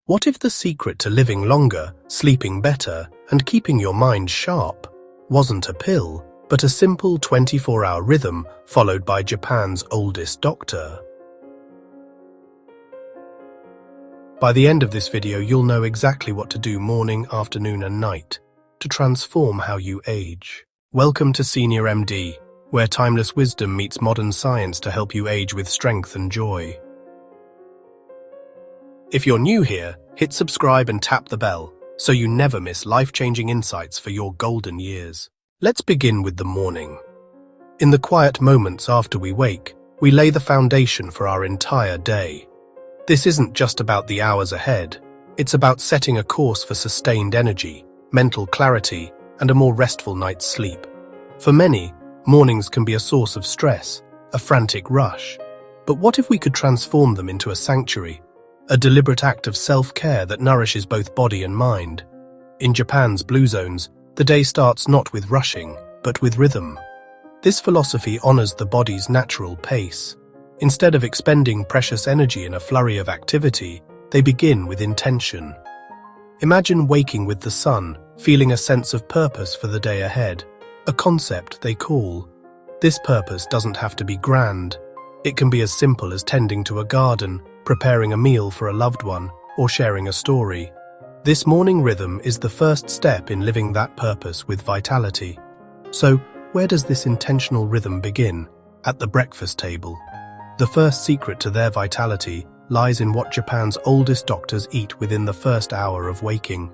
What if the secret to living longer, sleeping better, and keeping your mind sharp wasn't a pill, but a simple 24-hour rhythm followed by Japan's oldest doctor? By the end of this video, you'll know exactly what to do morning, afternoon, and night to transform how you age. Welcome to Senior MD, where timeless wisdom meets modern science to help you age with strength and joy. If you're new here, hit subscribe and tap the bell so you never miss life-changing insights for your golden years. Let's begin with the morning. In the quiet moments after we wake, we lay the foundation for our entire day. This isn't just about the hours ahead. It's about setting a course for sustained energy, mental clarity, and a more restful night's sleep. For many, mornings can be a source of stress, a frantic rush. But what if we could transform them into a sanctuary? A deliberate act of self-care that nourishes both body and mind. In Japan's blue zones, the day starts not with rushing, but with rhythm. This philosophy honors the body's natural pace. Instead of expending precious energy in a flurry of activity, they begin with intention. Imagine waking with the sun, feeling a sense of purpose for the day ahead, a concept they call. This purpose doesn't have to be grand. It can be as simple as tending to a garden, preparing a meal for a loved one, or sharing a story. This morning rhythm is the first step in living that purpose with vitality. So, where does this intentional rhythm begin? At the breakfast table. The first secret to their vitality lies in what Japan's oldest doctors eat within the first hour of waking.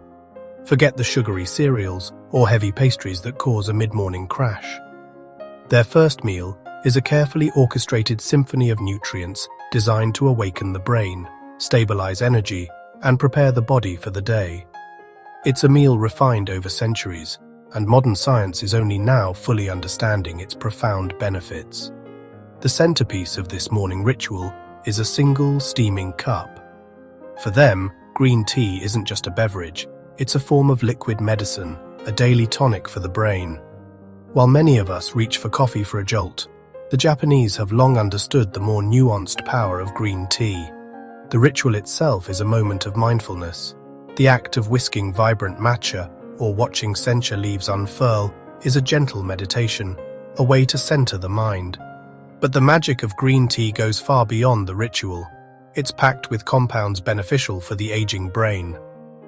Forget the sugary cereals or heavy pastries that cause a mid-morning crash. Their first meal is a carefully orchestrated symphony of nutrients designed to awaken the brain, stabilize energy, and prepare the body for the day. It's a meal refined over centuries, and modern science is only now fully understanding its profound benefits. The centerpiece of this morning ritual is a single steaming cup. For them, green tea isn't just a beverage, it's a form of liquid medicine, a daily tonic for the brain. While many of us reach for coffee for a jolt, the Japanese have long understood the more nuanced power of green tea. The ritual itself is a moment of mindfulness. The act of whisking vibrant matcha or watching sencha leaves unfurl is a gentle meditation, a way to center the mind. But the magic of green tea goes far beyond the ritual. It's packed with compounds beneficial for the aging brain.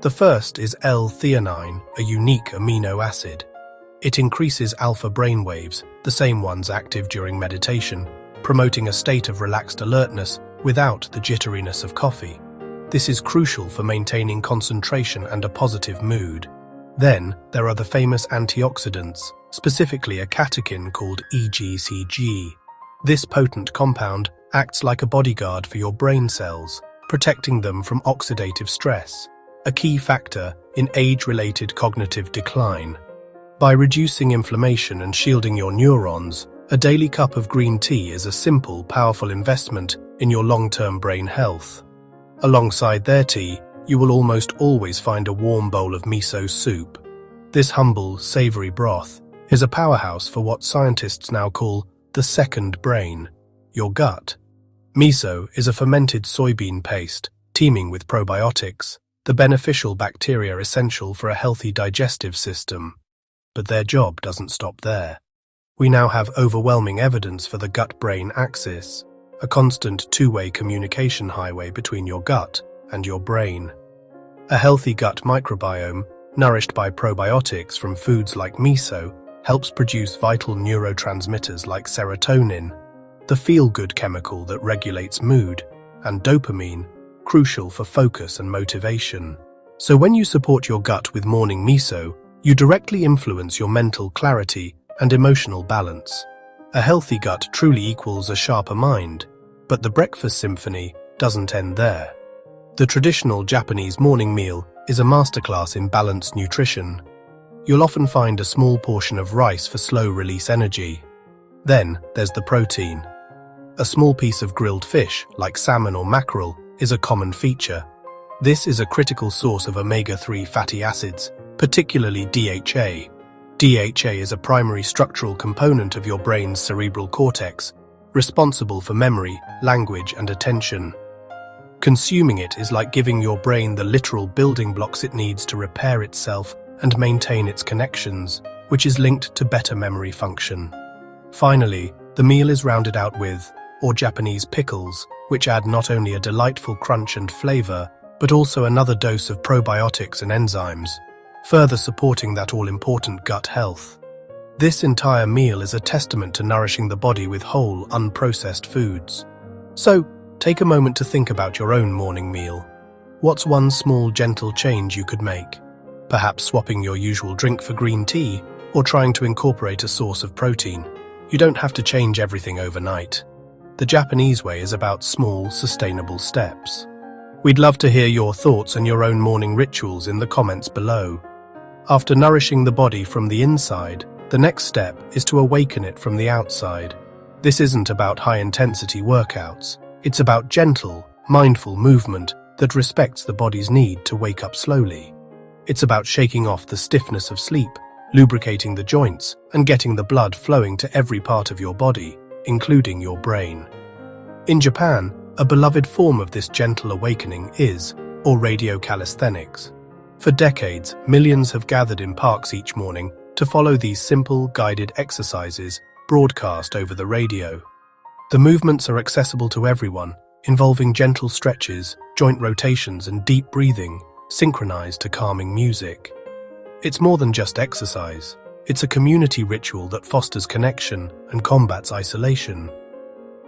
The first is L-theanine, a unique amino acid. It increases alpha brainwaves, the same ones active during meditation, promoting a state of relaxed alertness without the jitteriness of coffee. This is crucial for maintaining concentration and a positive mood. Then, there are the famous antioxidants, specifically a catechin called EGCG. This potent compound acts like a bodyguard for your brain cells, protecting them from oxidative stress, a key factor in age-related cognitive decline. By reducing inflammation and shielding your neurons, a daily cup of green tea is a simple, powerful investment in your long-term brain health. Alongside their tea, you will almost always find a warm bowl of miso soup. This humble, savory broth is a powerhouse for what scientists now call the second brain, your gut. Miso is a fermented soybean paste, teeming with probiotics, the beneficial bacteria essential for a healthy digestive system. But their job doesn't stop there. We now have overwhelming evidence for the gut-brain axis, a constant two-way communication highway between your gut and your brain. A healthy gut microbiome, nourished by probiotics from foods like miso, helps produce vital neurotransmitters like serotonin, the feel-good chemical that regulates mood, and dopamine, crucial for focus and motivation. So when you support your gut with morning miso, you directly influence your mental clarity and emotional balance. A healthy gut truly equals a sharper mind, but the breakfast symphony doesn't end there. The traditional Japanese morning meal is a masterclass in balanced nutrition. You'll often find a small portion of rice for slow-release energy. Then there's the protein. A small piece of grilled fish, like salmon or mackerel, is a common feature. This is a critical source of omega-3 fatty acids, particularly DHA. DHA is a primary structural component of your brain's cerebral cortex, responsible for memory, language, and attention. Consuming it is like giving your brain the literal building blocks it needs to repair itself and maintain its connections, which is linked to better memory function. Finally, the meal is rounded out with, or Japanese pickles, which add not only a delightful crunch and flavor, but also another dose of probiotics and enzymes, further supporting that all-important gut health. This entire meal is a testament to nourishing the body with whole, unprocessed foods. So, take a moment to think about your own morning meal. What's one small, gentle change you could make? Perhaps swapping your usual drink for green tea, or trying to incorporate a source of protein. You don't have to change everything overnight. The Japanese way is about small, sustainable steps. We'd love to hear your thoughts and your own morning rituals in the comments below. After nourishing the body from the inside, the next step is to awaken it from the outside. This isn't about high-intensity workouts. It's about gentle, mindful movement that respects the body's need to wake up slowly. It's about shaking off the stiffness of sleep, lubricating the joints, and getting the blood flowing to every part of your body, including your brain. In Japan, a beloved form of this gentle awakening is, or radio calisthenics. For decades, millions have gathered in parks each morning to follow these simple, guided exercises broadcast over the radio. The movements are accessible to everyone, involving gentle stretches, joint rotations, and deep breathing, synchronized to calming music. It's more than just exercise. It's a community ritual that fosters connection and combats isolation.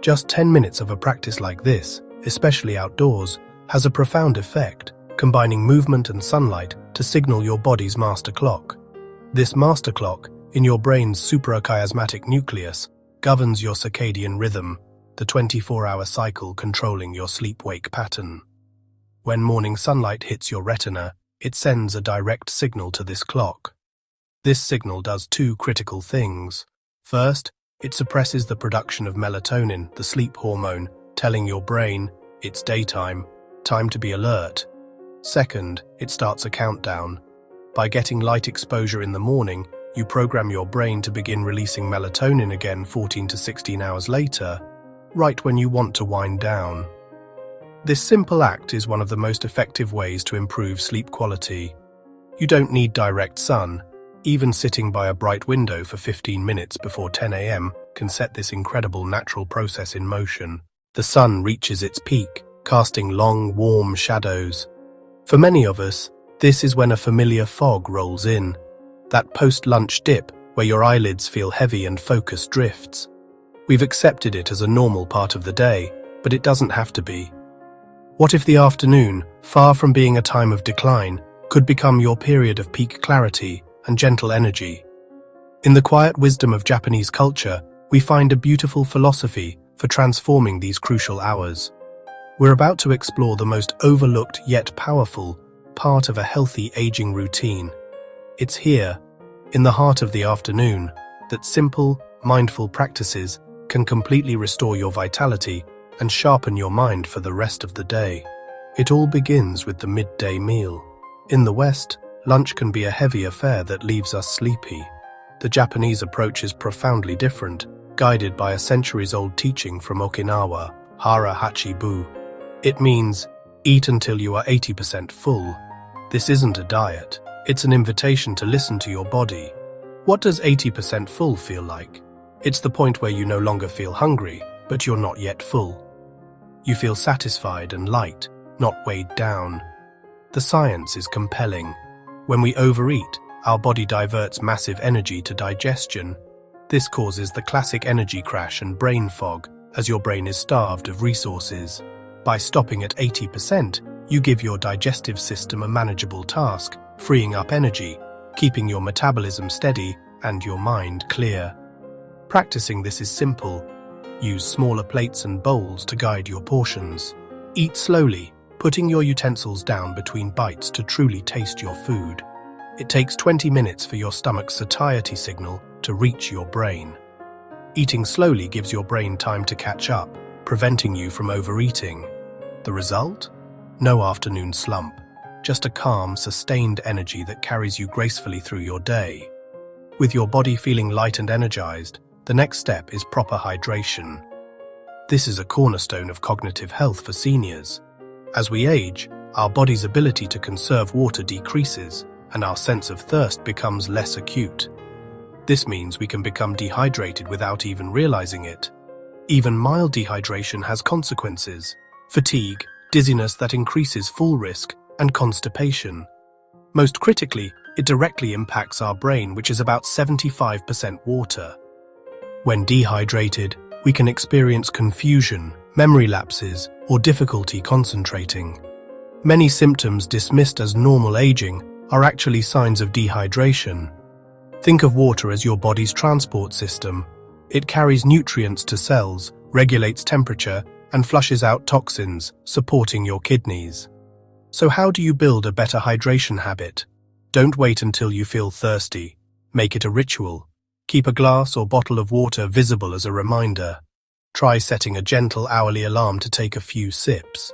Just 10 minutes of a practice like this, especially outdoors, has a profound effect, combining movement and sunlight to signal your body's master clock. This master clock, in your brain's suprachiasmatic nucleus, governs your circadian rhythm, the 24-hour cycle controlling your sleep-wake pattern. When morning sunlight hits your retina, it sends a direct signal to this clock. This signal does two critical things. First, it suppresses the production of melatonin, the sleep hormone, telling your brain, it's daytime, time to be alert. Second, it starts a countdown. By getting light exposure in the morning, you program your brain to begin releasing melatonin again 14 to 16 hours later, right when you want to wind down. This simple act is one of the most effective ways to improve sleep quality. You don't need direct sun. Even sitting by a bright window for 15 minutes before 10 a.m. can set this incredible natural process in motion. The sun reaches its peak, casting long, warm shadows. For many of us, this is when a familiar fog rolls in. That post-lunch dip where your eyelids feel heavy and focus drifts. We've accepted it as a normal part of the day, but it doesn't have to be. What if the afternoon, far from being a time of decline, could become your period of peak clarity and gentle energy? In the quiet wisdom of Japanese culture, we find a beautiful philosophy for transforming these crucial hours. We're about to explore the most overlooked yet powerful part of a healthy aging routine. It's here, in the heart of the afternoon, that simple, mindful practices can completely restore your vitality and sharpen your mind for the rest of the day. It all begins with the midday meal. In the West, lunch can be a heavy affair that leaves us sleepy. The Japanese approach is profoundly different, guided by a centuries-old teaching from Okinawa, Hara Hachi Bu. It means, eat until you are 80% full. This isn't a diet. It's an invitation to listen to your body. What does 80% full feel like? It's the point where you no longer feel hungry, but you're not yet full. You feel satisfied and light, not weighed down. The science is compelling. When we overeat, our body diverts massive energy to digestion. This causes the classic energy crash and brain fog, as your brain is starved of resources. By stopping at 80%, you give your digestive system a manageable task, freeing up energy, keeping your metabolism steady and your mind clear. Practicing this is simple. Use smaller plates and bowls to guide your portions. Eat slowly, putting your utensils down between bites to truly taste your food. It takes 20 minutes for your stomach's satiety signal to reach your brain. Eating slowly gives your brain time to catch up, preventing you from overeating. The result? No afternoon slump, just a calm, sustained energy that carries you gracefully through your day. With your body feeling light and energized, the next step is proper hydration. This is a cornerstone of cognitive health for seniors. As we age, our body's ability to conserve water decreases, and our sense of thirst becomes less acute. This means we can become dehydrated without even realizing it. Even mild dehydration has consequences: fatigue, dizziness that increases fall risk, and constipation. Most critically, it directly impacts our brain, which is about 75% water. When dehydrated, we can experience confusion, memory lapses, or difficulty concentrating. Many symptoms dismissed as normal aging are actually signs of dehydration. Think of water as your body's transport system. It carries nutrients to cells, regulates temperature, and flushes out toxins, supporting your kidneys. So how do you build a better hydration habit? Don't wait until you feel thirsty. Make it a ritual. Keep a glass or bottle of water visible as a reminder. Try setting a gentle hourly alarm to take a few sips.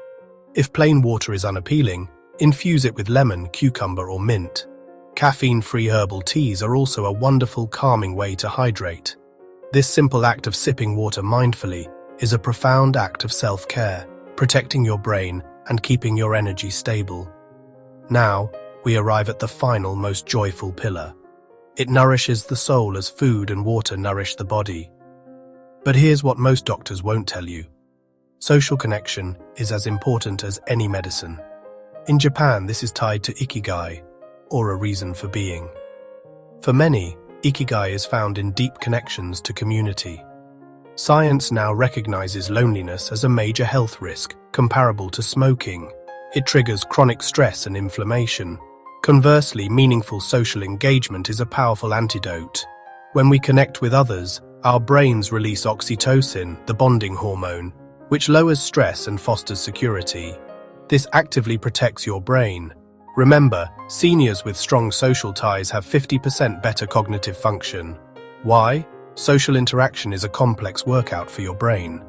If plain water is unappealing, infuse it with lemon, cucumber, or mint. Caffeine-free herbal teas are also a wonderful calming way to hydrate. This simple act of sipping water mindfully is a profound act of self-care, protecting your brain and keeping your energy stable. Now, we arrive at the final, most joyful pillar. It nourishes the soul as food and water nourish the body. But here's what most doctors won't tell you. Social connection is as important as any medicine. In Japan, this is tied to ikigai, or a reason for being. For many, ikigai is found in deep connections to community. Science now recognizes loneliness as a major health risk, comparable to smoking. It triggers chronic stress and inflammation. Conversely, meaningful social engagement is a powerful antidote. When we connect with others, our brains release oxytocin, the bonding hormone, which lowers stress and fosters security. This actively protects your brain. Remember, seniors with strong social ties have 50% better cognitive function. Why? Social interaction is a complex workout for your brain.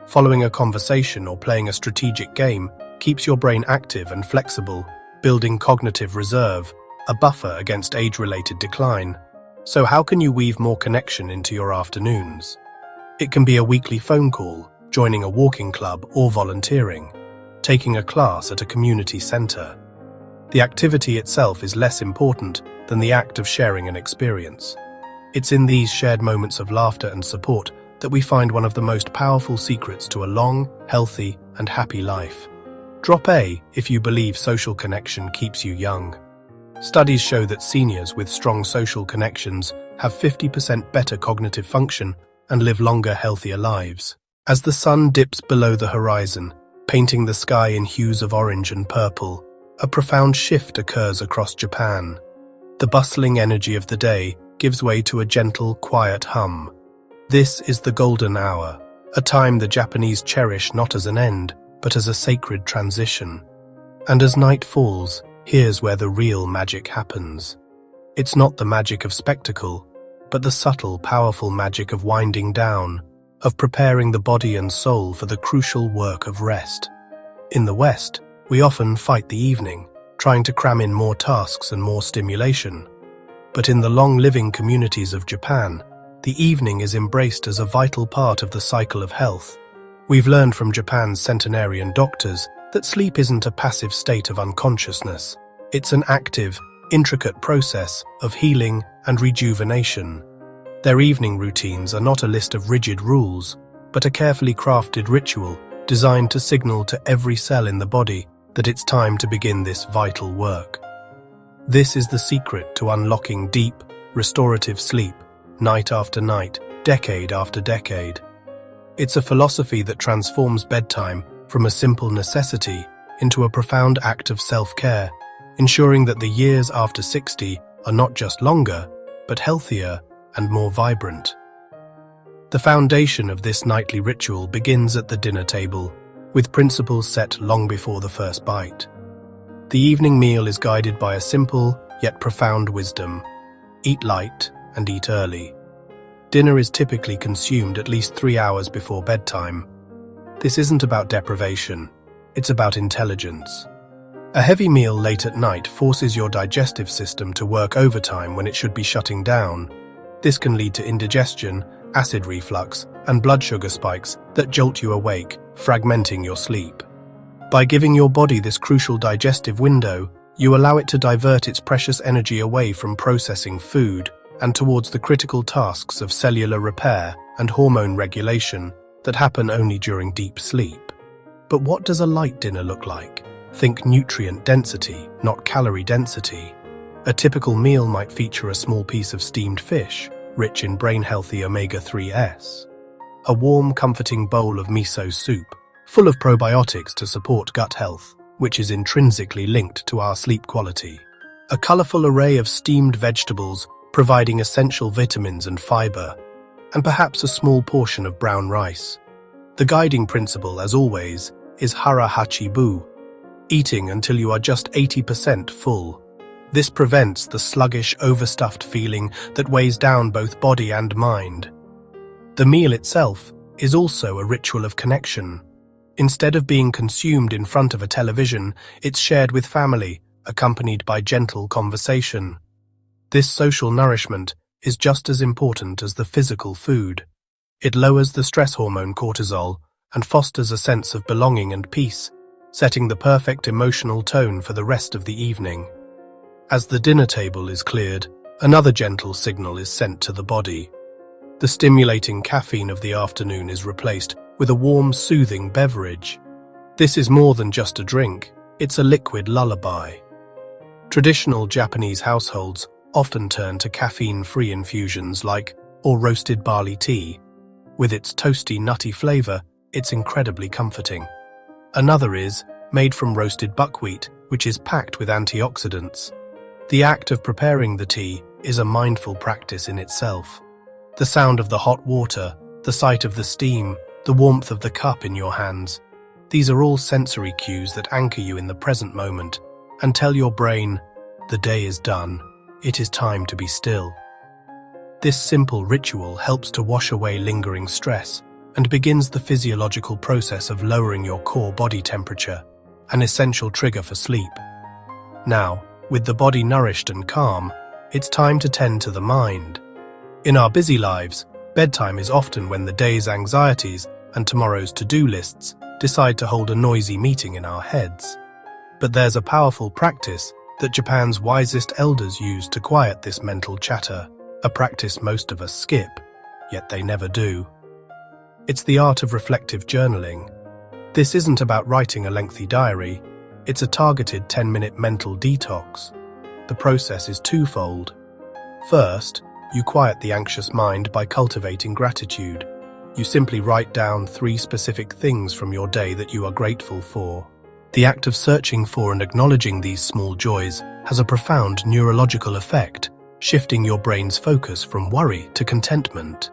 Following a conversation or playing a strategic game keeps your brain active and flexible, building cognitive reserve, a buffer against age-related decline. So how can you weave more connection into your afternoons? It can be a weekly phone call, joining a walking club, or volunteering, taking a class at a community center. The activity itself is less important than the act of sharing an experience. It's in these shared moments of laughter and support that we find one of the most powerful secrets to a long, healthy, and happy life. Drop A if you believe social connection keeps you young. Studies show that seniors with strong social connections have 50% better cognitive function and live longer, healthier lives. As the sun dips below the horizon, painting the sky in hues of orange and purple, a profound shift occurs across Japan. The bustling energy of the day gives way to a gentle, quiet hum. This is the golden hour, a time the Japanese cherish not as an end, but as a sacred transition. And as night falls, here's where the real magic happens. It's not the magic of spectacle, but the subtle, powerful magic of winding down, of preparing the body and soul for the crucial work of rest. In the West, we often fight the evening, trying to cram in more tasks and more stimulation. But in the long-living communities of Japan, the evening is embraced as a vital part of the cycle of health. We've learned from Japan's centenarian doctors that sleep isn't a passive state of unconsciousness. It's an active, intricate process of healing and rejuvenation. Their evening routines are not a list of rigid rules, but a carefully crafted ritual designed to signal to every cell in the body that it's time to begin this vital work. This is the secret to unlocking deep, restorative sleep, night after night, decade after decade. It's a philosophy that transforms bedtime from a simple necessity into a profound act of self-care, ensuring that the years after 60 are not just longer, but healthier and more vibrant. The foundation of this nightly ritual begins at the dinner table, with principles set long before the first bite. The evening meal is guided by a simple yet profound wisdom: eat light and eat early. Dinner is typically consumed at least 3 hours before bedtime. This isn't about deprivation, it's about intelligence. A heavy meal late at night forces your digestive system to work overtime when it should be shutting down. This can lead to indigestion, acid reflux, and blood sugar spikes that jolt you awake, fragmenting your sleep. By giving your body this crucial digestive window, you allow it to divert its precious energy away from processing food and towards the critical tasks of cellular repair and hormone regulation that happen only during deep sleep. But what does a light dinner look like? Think nutrient density, not calorie density. A typical meal might feature a small piece of steamed fish, rich in brain-healthy omega-3s. A warm, comforting bowl of miso soup, full of probiotics to support gut health, which is intrinsically linked to our sleep quality. A colorful array of steamed vegetables, providing essential vitamins and fiber, and perhaps a small portion of brown rice. The guiding principle, as always, is hara hachibu, eating until you are just 80% full. This prevents the sluggish, overstuffed feeling that weighs down both body and mind. The meal itself is also a ritual of connection. Instead of being consumed in front of a television, it's shared with family, accompanied by gentle conversation. This social nourishment is just as important as the physical food. It lowers the stress hormone cortisol and fosters a sense of belonging and peace, setting the perfect emotional tone for the rest of the evening. As the dinner table is cleared, another gentle signal is sent to the body. The stimulating caffeine of the afternoon is replaced with a warm, soothing beverage. This is more than just a drink, it's a liquid lullaby. Traditional Japanese households often turn to caffeine-free infusions like or roasted barley tea. With its toasty, nutty flavor, it's incredibly comforting. Another is made from roasted buckwheat, which is packed with antioxidants. The act of preparing the tea is a mindful practice in itself. The sound of the hot water, the sight of the steam, the warmth of the cup in your hands, these are all sensory cues that anchor you in the present moment and tell your brain, the day is done, it is time to be still. This simple ritual helps to wash away lingering stress and begins the physiological process of lowering your core body temperature, an essential trigger for sleep. Now, with the body nourished and calm, it's time to tend to the mind. In our busy lives, bedtime is often when the day's anxieties and tomorrow's to-do lists decide to hold a noisy meeting in our heads. But there's a powerful practice that Japan's wisest elders use to quiet this mental chatter, a practice most of us skip, yet they never do. It's the art of reflective journaling. This isn't about writing a lengthy diary, it's a targeted 10-minute mental detox. The process is twofold. First, you quiet the anxious mind by cultivating gratitude. You simply write down 3 specific things from your day that you are grateful for. The act of searching for and acknowledging these small joys has a profound neurological effect, shifting your brain's focus from worry to contentment.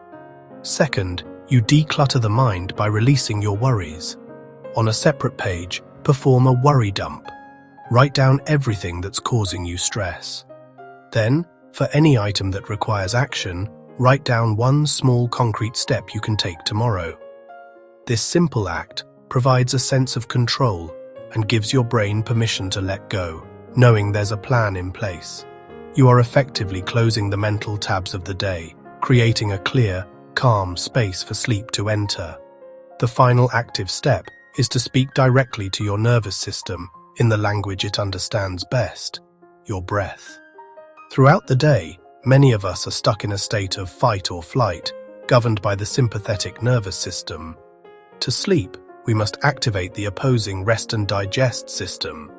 Second, you declutter the mind by releasing your worries. On a separate page, perform a worry dump. Write down everything that's causing you stress. Then, for any item that requires action, write down one small concrete step you can take tomorrow. This simple act provides a sense of control and gives your brain permission to let go, knowing there's a plan in place. You are effectively closing the mental tabs of the day, creating a clear, calm space for sleep to enter. The final active step is to speak directly to your nervous system in the language it understands best, your breath. Throughout the day, many of us are stuck in a state of fight or flight, governed by the sympathetic nervous system. To sleep, we must activate the opposing rest and digest system.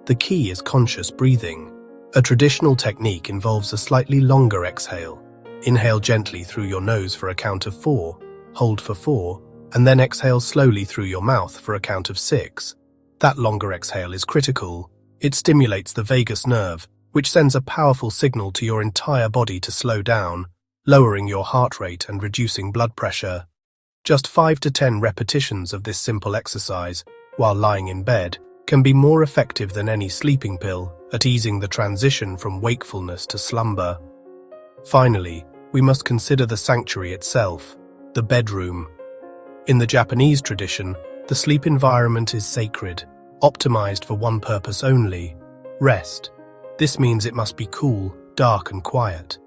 The key is conscious breathing. A traditional technique involves a slightly longer exhale. Inhale gently through your nose for a count of 4, hold for 4, and then exhale slowly through your mouth for a count of 6. That longer exhale is critical. It stimulates the vagus nerve, which sends a powerful signal to your entire body to slow down, lowering your heart rate and reducing blood pressure. Just 5 to 10 repetitions of this simple exercise, while lying in bed, can be more effective than any sleeping pill at easing the transition from wakefulness to slumber. Finally, we must consider the sanctuary itself, the bedroom. In the Japanese tradition, the sleep environment is sacred, optimized for one purpose only: rest. This means it must be cool, dark, and quiet.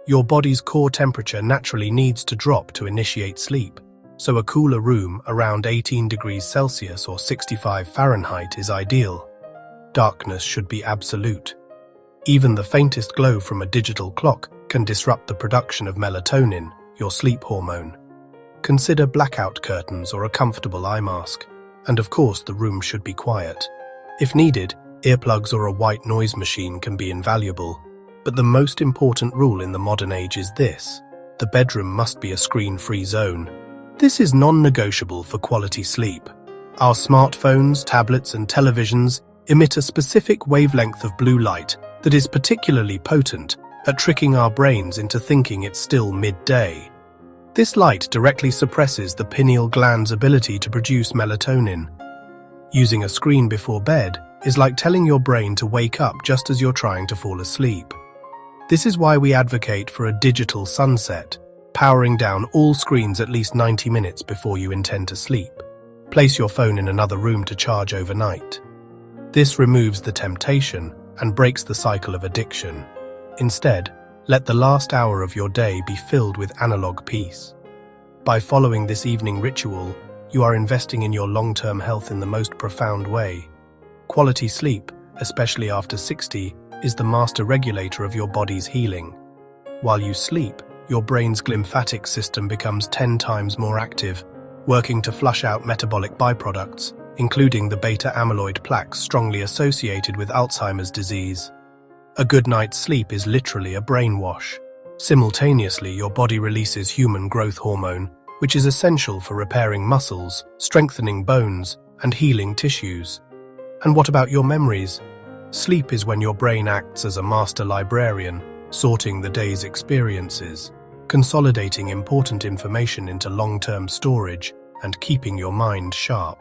Your body's core temperature naturally needs to drop to initiate sleep. so a cooler room around 18 degrees Celsius or 65 Fahrenheit is ideal. Darkness should be absolute. Even the faintest glow from a digital clock can disrupt the production of melatonin, your sleep hormone. Consider blackout curtains or a comfortable eye mask. And of course, the room should be quiet. If needed, earplugs or a white noise machine can be invaluable. But the most important rule in the modern age is this: the bedroom must be a screen-free zone. This is non-negotiable for quality sleep. Our smartphones, tablets, and televisions emit a specific wavelength of blue light that is particularly potent at tricking our brains into thinking it's still midday. This light directly suppresses the pineal gland's ability to produce melatonin. Using a screen before bed is like telling your brain to wake up just as you're trying to fall asleep. This is why we advocate for a digital sunset, powering down all screens at least 90 minutes before you intend to sleep. Place your phone in another room to charge overnight. This removes the temptation and breaks the cycle of addiction. Instead, let the last hour of your day be filled with analog peace. By following this evening ritual, you are investing in your long-term health in the most profound way. Quality sleep, especially after 60, is the master regulator of your body's healing. While you sleep, your brain's lymphatic system becomes 10 times more active, working to flush out metabolic byproducts, including the beta-amyloid plaques strongly associated with Alzheimer's disease. A good night's sleep is literally a brainwash. Simultaneously, your body releases human growth hormone, which is essential for repairing muscles, strengthening bones, and healing tissues. And what about your memories? Sleep is when your brain acts as a master librarian, sorting the day's experiences, consolidating important information into long-term storage, and keeping your mind sharp.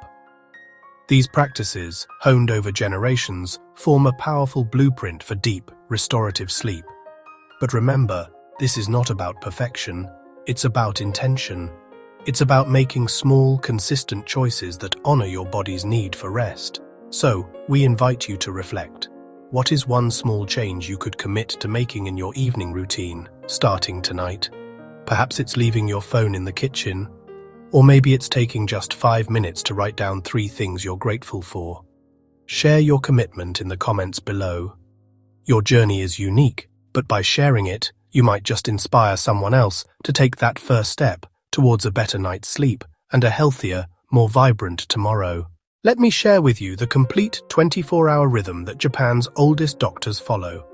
These practices, honed over generations, form a powerful blueprint for deep, restorative sleep. But remember, this is not about perfection, it's about intention. It's about making small, consistent choices that honor your body's need for rest. So, we invite you to reflect. What is one small change you could commit to making in your evening routine, starting tonight? Perhaps it's leaving your phone in the kitchen, or maybe it's taking just 5 minutes to write down 3 things you're grateful for. Share your commitment in the comments below. Your journey is unique, but by sharing it, you might just inspire someone else to take that first step towards a better night's sleep and a healthier, more vibrant tomorrow. Let me share with you the complete 24-hour rhythm that Japan's oldest doctors follow.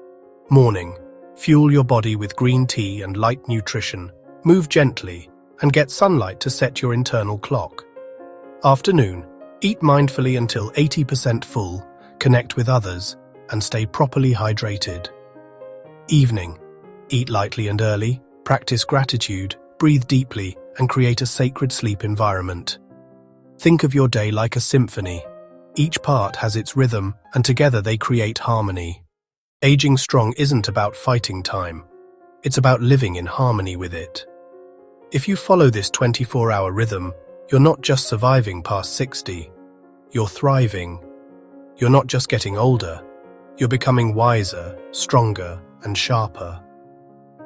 Morning. Fuel your body with green tea and light nutrition. Move gently and get sunlight to set your internal clock. Afternoon. Eat mindfully until 80% full, connect with others, and stay properly hydrated. Evening. Eat lightly and early, practice gratitude, breathe deeply, and create a sacred sleep environment. Think of your day like a symphony. Each part has its rhythm, and together they create harmony. Aging strong isn't about fighting time. It's about living in harmony with it. If you follow this 24-hour rhythm, you're not just surviving past 60. You're thriving. You're not just getting older. You're becoming wiser, stronger, and sharper.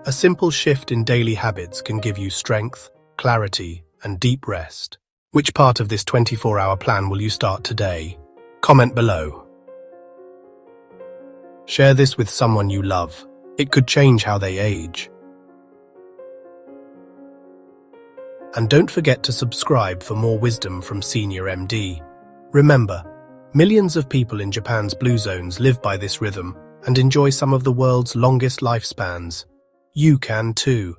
A simple shift in daily habits can give you strength, clarity, and deep rest. Which part of this 24-hour plan will you start today? Comment below. Share this with someone you love. It could change how they age. And don't forget to subscribe for more wisdom from Senior MD. Remember, millions of people in Japan's blue zones live by this rhythm and enjoy some of the world's longest lifespans. You can too.